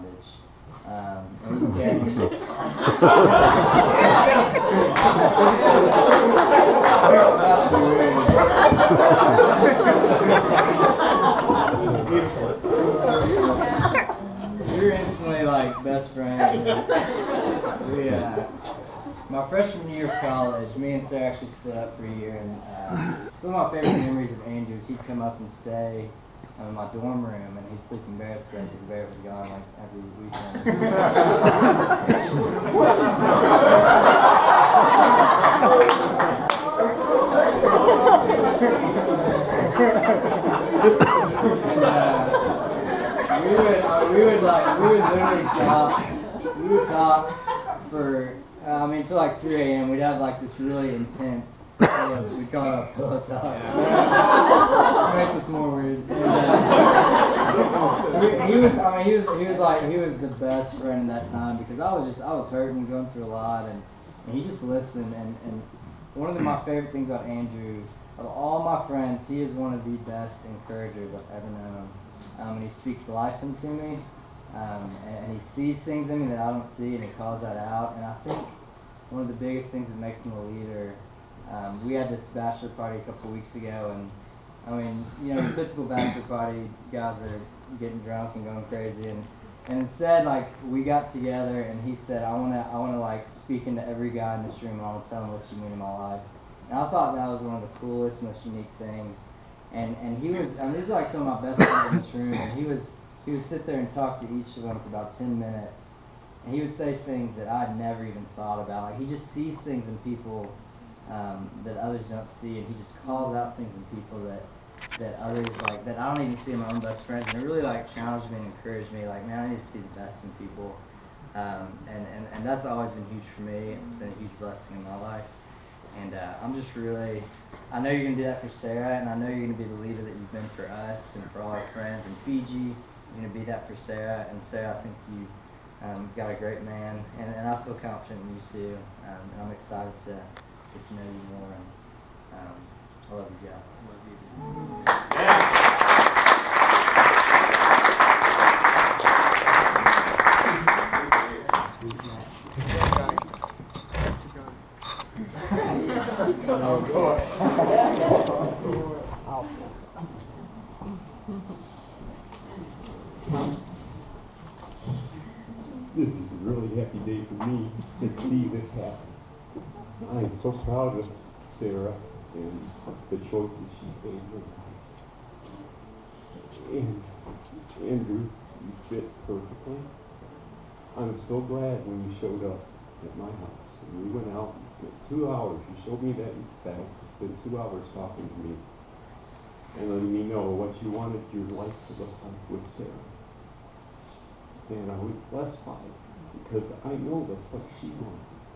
bondage. And so we were instantly like best friends. We, my freshman year of college, me and Sarah actually split up for a year, and some of my favorite memories of Andrew is he'd come up and stay in my dorm room, and he'd sleep in Barrett's bed because Barrett was gone like every weekend. We would talk for, until like 3 a.m. We'd have like this really intense, we call it pillow talk. To make this more weird. And, he was the best friend at that time because I was hurting, going through a lot, and he just listened. And one of my favorite things about Andrew, of all my friends, he is one of the best encouragers I've ever known. And he speaks life into me, and he sees things in me that I don't see, and he calls that out. And I think one of the biggest things that makes him a leader, we had this bachelor party a couple of weeks ago, and the typical bachelor party, guys are getting drunk and going crazy, and instead, like, we got together, and he said, I wanna like speak into every guy in this room, and I wanna tell them what you mean in my life. And I thought that was one of the coolest, most unique things. And he was, these are like some of my best friends in this room, and he would sit there and talk to each of them for about 10 minutes, and he would say things that I'd never even thought about. Like, he just sees things in people that others don't see, and he just calls out things in people that others, like, that I don't even see in my own best friends. And it really, like, challenged me and encouraged me, like, man, I need to see the best in people. And that's always been huge for me. It's been a huge blessing in my life. And I'm just really, I know you're going to do that for Sarah, and I know you're going to be the leader that you've been for us and for all our friends in Fiji. You're going to be that for Sarah. And Sarah, I think you got a great man, and I feel confident in you too. And I'm excited to get to know you more. And I love you guys. I love you. Yeah. This is a really happy day for me to see this happen. I am so proud of Sarah and the choices she's made in her life. And Andrew, you fit perfectly. I'm so glad when you showed up at my house. And we went out and spent 2 hours. You showed me that respect to spend 2 hours talking to me and letting me know what you wanted your life to look like with Sarah. And I was blessed by it because I know that's what she wants.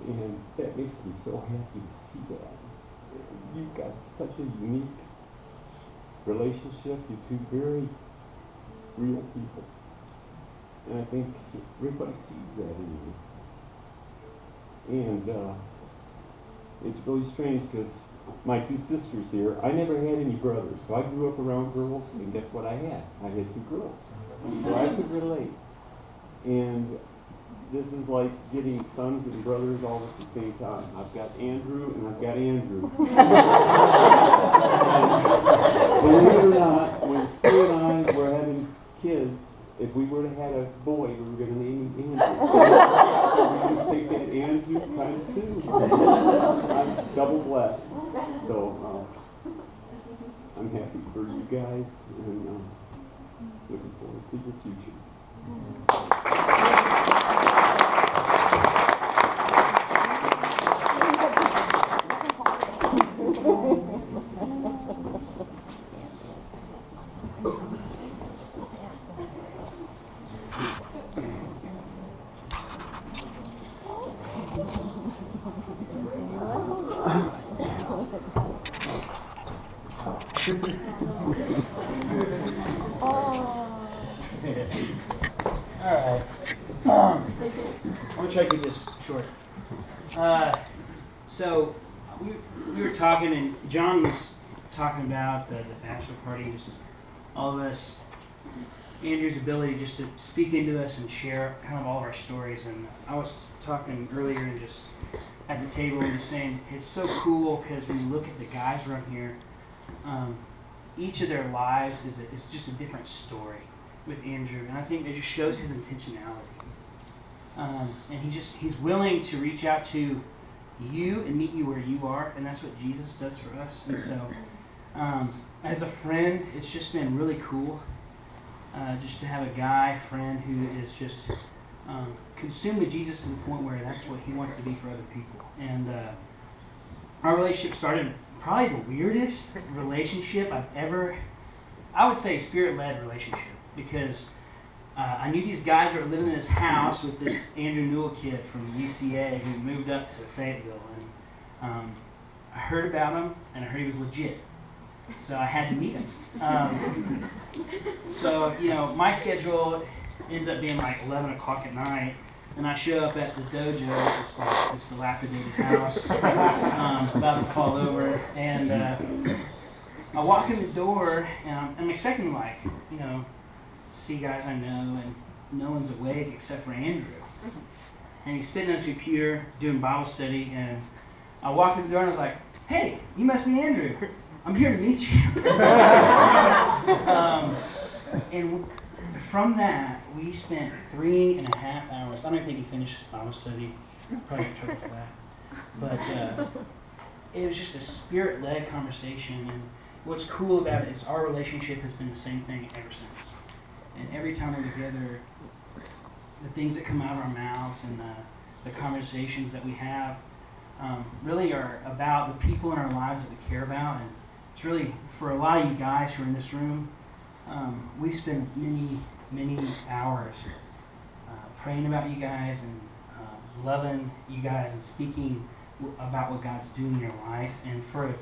And that makes me so happy to see that. You've got such a unique relationship. You're two very real people. And I think everybody sees that in you. And it's really strange because my two sisters here, I never had any brothers. So I grew up around girls, and guess what I had? I had 2 girls. So I could relate. And this is like getting sons and brothers all at the same time. I've got Andrew and I've got Andrew. Believe it or not, when Sue and I were having kids, if we were to have a boy, we were going to name him Andrew. We just take that Andrew times 2. I'm double blessed. So I'm happy for you guys, and looking forward to your future. Alright. I'm going to try to keep this short. So, we were talking, and John was talking about the bachelor parties. All of us Andrew's ability just to speak into us and share kind of all of our stories. And I was talking earlier and just at the table and just saying it's so cool because when you look at the guys around here, each of their lives is just a different story with Andrew, and I think it just shows his intentionality. And he's willing to reach out to you and meet you where you are, and that's what Jesus does for us. And so, as a friend, it's just been really cool just to have a guy friend who is just consumed with Jesus to the point where that's what he wants to be for other people. And our relationship started probably the weirdest relationship I would say spirit-led relationship, because I knew these guys that were living in this house with this Andrew Newell kid from UCA who moved up to Fayetteville, and I heard about him, and I heard he was legit, so I had to meet him. So, my schedule ends up being like 11 o'clock at night, and I show up at the dojo, it's like this dilapidated house, about to fall over, and I walk in the door, and I'm expecting see guys I know, and no one's awake except for Andrew. And he's sitting on his computer doing Bible study, and I walked in the door and I was like, "Hey, you must be Andrew. I'm here to meet you." And from that, we spent 3.5 hours. I don't think he finished his Bible study. Probably in trouble for that. But it was just a spirit-led conversation. And what's cool about it is our relationship has been the same thing ever since. And every time we're together, the things that come out of our mouths and the conversations that we have really are about the people in our lives that we care about. And it's really, for a lot of you guys who are in this room, we spend many hours praying about you guys and loving you guys and speaking about what God's doing in your life. And for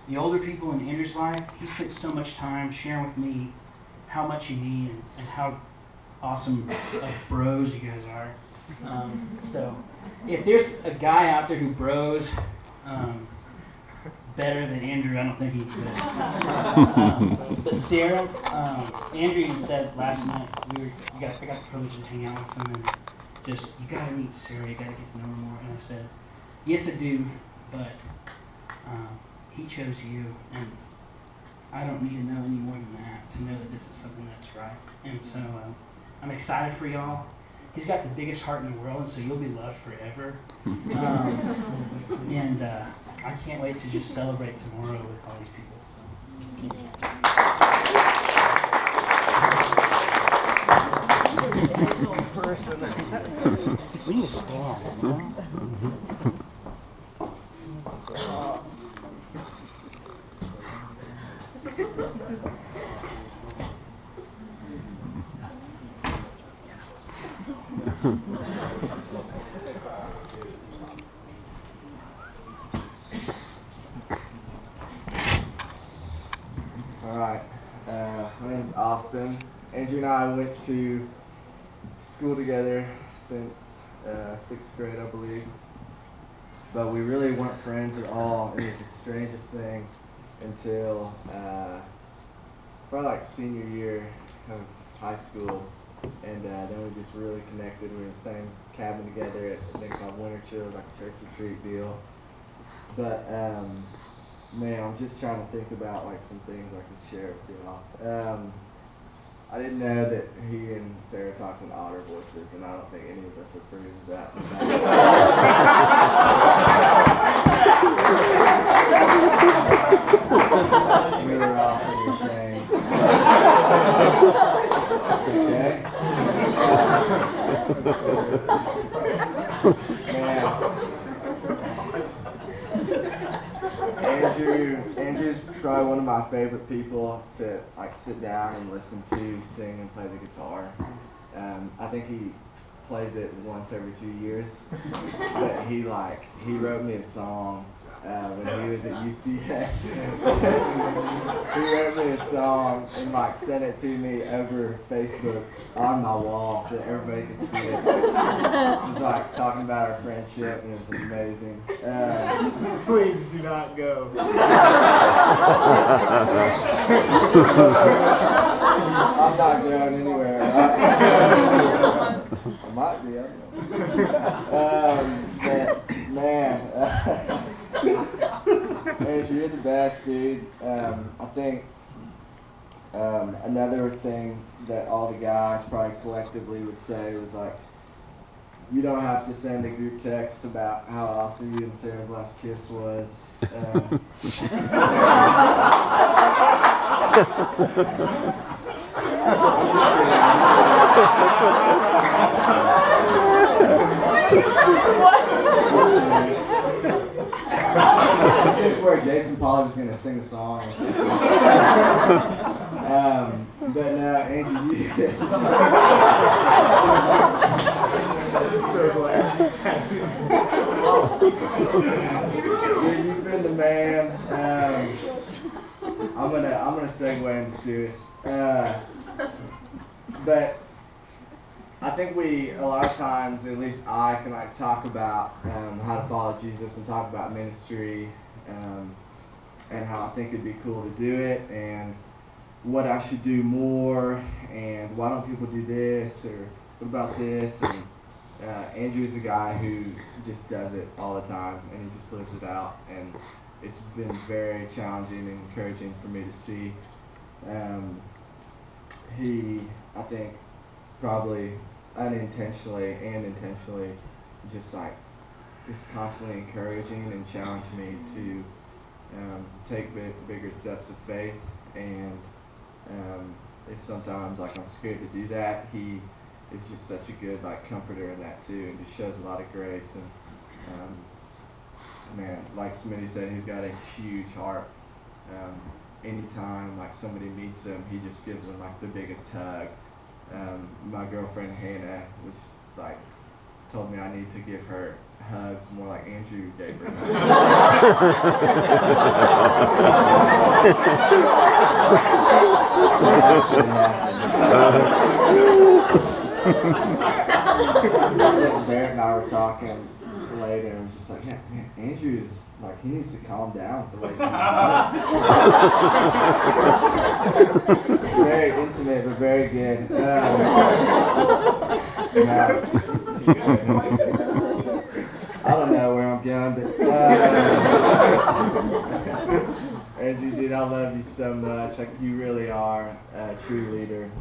the older people in Andrew's life, he spent so much time sharing with me how much you need and how awesome of bros you guys are. So if there's a guy out there who bros better than Andrew, I don't think he could. But Sarah, Andrew even said last night, I got the privilege to hang out with him, and just, "You gotta meet Sarah, you gotta get to know her more." And I said, "Yes, I do, but he chose you, and I don't need to know any more than that to know that this is something that's right." And so I'm excited for y'all. He's got the biggest heart in the world, and so you'll be loved forever. And I can't wait to just celebrate tomorrow with all these people. So. We need to stand. Alright, my name's Austin. Andrew and I went to school together since 6th grade, I believe. But we really weren't friends at all. It was the strangest thing until probably like senior year of high school. And then we just really connected. We were in the same cabin together at a thing called Winter Chill, like a church retreat deal. But man, I'm just trying to think about like some things I could share with y'all. I didn't know that he and Sarah talked in otter voices, and I don't think any of us approve of that. We were all pretty ashamed. That's okay. Andrew's probably one of my favorite people to like sit down and listen to sing and play the guitar. I think he plays it once every 2 years, but he wrote me a song when he was at UCA. He wrote me a song and like sent it to me over Facebook on my wall so that everybody could see it. It was like talking about our friendship, and it was amazing. Please do not go. I'm not going anywhere. I might be. I don't know. Man, Andrew, you're the best, dude. I think another thing that all the guys probably collectively would say was like, you don't have to send a group text about how awesome you and Sarah's last kiss was. This is where Jason Polly was going to sing a song or something. But no, Andrew, you you've been the man. I'm gonna segue into serious. But I think a lot of times, at least I can like talk about how to follow Jesus and talk about ministry, and how I think it'd be cool to do it, and what I should do more, and why don't people do this, or what about this, and Andrew's a guy who just does it all the time, and he just lives it out, and it's been very challenging and encouraging for me to see. He, I think, probably unintentionally and intentionally just constantly encouraging and challenging me to take bigger steps of faith, and if sometimes like I'm scared to do that, he is just such a good like comforter in that too, and just shows a lot of grace. And man, like Smitty said, he's got a huge heart. Anytime like somebody meets him, he just gives them like the biggest hug. My girlfriend Hannah was like told me I need to give her hugs more like Andrew gave her hugs. Barrett and I were talking later, and was just like, man, Andrew is like, he needs to calm down with the way he hugs. It's very intimate, but very good. I don't know where I'm going, but Andrew, dude, I love you so much. Like, you really are a true leader.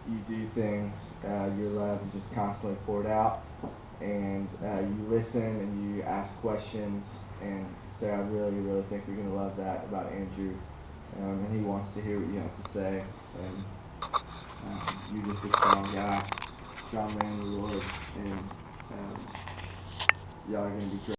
You do things. Your love is just constantly poured out, and you listen and you ask questions. And Sarah, I really, really think you're gonna love that about Andrew. And he wants to hear what you have to say. And you're just a strong guy, strong man in the Lord, and y'all are gonna be great.